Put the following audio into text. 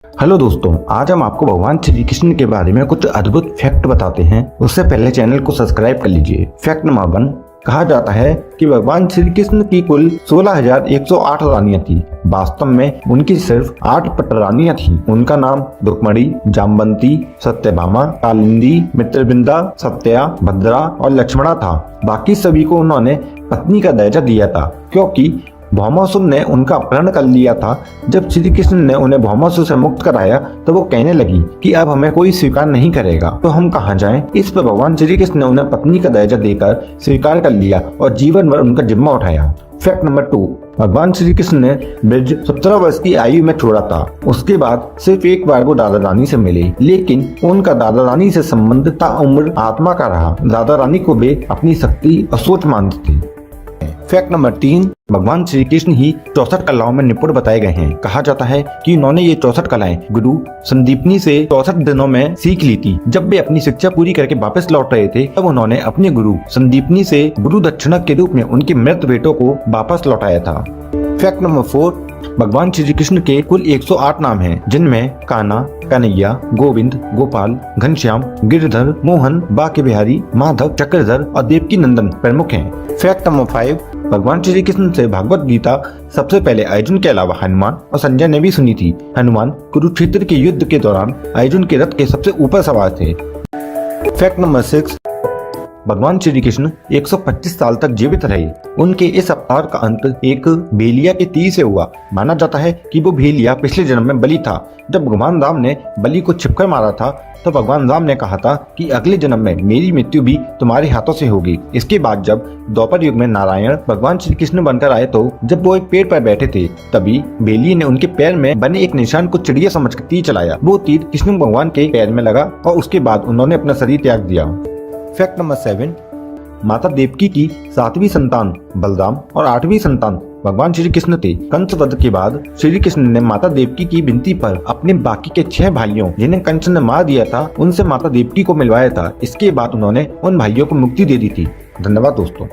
Hello दोस्तों, आज हम आपको भगवान श्री कृष्ण के बारे में कुछ अद्भुत फैक्ट बताते हैं। उससे पहले चैनल को सब्सक्राइब कर लीजिए। फैक्ट नंबर 1, कहा जाता है कि भगवान श्री कृष्ण की कुल 16,108 रानियां थी। वास्तव में उनकी सिर्फ 8 पटरानियां थी। उनका नाम रुक्मणी, जामवंती, सत्यभामा, कालिंदी, मित्रविंदा, सत्या, भद्रा और लक्ष्मणा था। बाकी सभी को उन्होंने पत्नी का दर्जा दिया था, क्योंकि भौमासुर ने उनका अपहरण कर लिया था। जब श्री कृष्ण ने उन्हें भौमासुर से मुक्त कराया तो वो कहने लगी कि अब हमें कोई स्वीकार नहीं करेगा, तो हम कहाँ जाएं। इस पर भगवान श्री कृष्ण ने उन्हें पत्नी का दर्जा देकर स्वीकार कर लिया और जीवन भर उनका जिम्मा उठाया। फैक्ट नंबर 2, भगवान श्री कृष्ण ने ब्रज 17 वर्ष की आयु में छोड़ा था। उसके बाद सिर्फ एक बार वो दादा रानी से मिले, लेकिन उनका दादा रानी से संबंध ताउम्र आत्मा का रहा। दादा रानी को वे अपनी शक्ति और सोच मानते थे। फैक्ट नंबर 3, भगवान श्री कृष्ण ही 64 कलाओं में निपुण बताए गए हैं। कहा जाता है कि उन्होंने ये 64 कलाएं गुरु संदीपनी से 64 दिनों में सीख ली थी। जब वे अपनी शिक्षा पूरी करके वापस लौट रहे थे, तब उन्होंने अपने गुरु संदीपनी से गुरु दक्षिणा के रूप में उनके मृत बेटों को वापस लौटाया था। फैक्ट नंबर 4, भगवान श्री कृष्ण के कुल 108 नाम हैं, जिनमें कान्हा, कन्हैया, गोविंद, गोपाल, घनश्याम, गिरधर, मोहन, बांके बिहारी, माधव, चक्रधर और देवकी नंदन प्रमुख हैं। फैक्ट नंबर 5, भगवान श्री कृष्ण से भागवत गीता सबसे पहले अर्जुन के अलावा हनुमान और संजय ने भी सुनी थी। हनुमान कुरुक्षेत्र के युद्ध के दौरान अर्जुन के रथ के सबसे ऊपर सवार थे। फैक्ट नंबर 6, भगवान श्री कृष्ण 125 साल तक जीवित रहे। उनके इस अवतार का अंत एक भेलिया के तीर से हुआ। माना जाता है कि वो भेलिया पिछले जन्म में बलि था। जब भगवान राम ने बलि को छिपकर मारा था, तो भगवान राम ने कहा था कि अगले जन्म में मेरी मृत्यु भी तुम्हारे हाथों से होगी। इसके बाद जब द्वापर युग में नारायण भगवान श्री कृष्ण बनकर आए, तो जब वो एक पेड़ पर बैठे थे, तभी भेलिये ने उनके पैर में बने एक निशान को चिड़िया समझकर तीर चलाया। वो तीर कृष्ण भगवान के पैर में लगा और उसके बाद उन्होंने अपना शरीर त्याग दिया। फैक्ट नंबर 7, माता देवकी की 7वीं संतान बलराम और 8वीं संतान भगवान श्री कृष्ण थे। कंस वध के बाद श्री कृष्ण ने माता देवकी की विनती पर अपने बाकी के 6 भाइयों, जिन्हें कंस ने मार दिया था, उनसे माता देवकी को मिलवाया था। इसके बाद उन्होंने उन भाइयों को मुक्ति दे दी थी। धन्यवाद दोस्तों।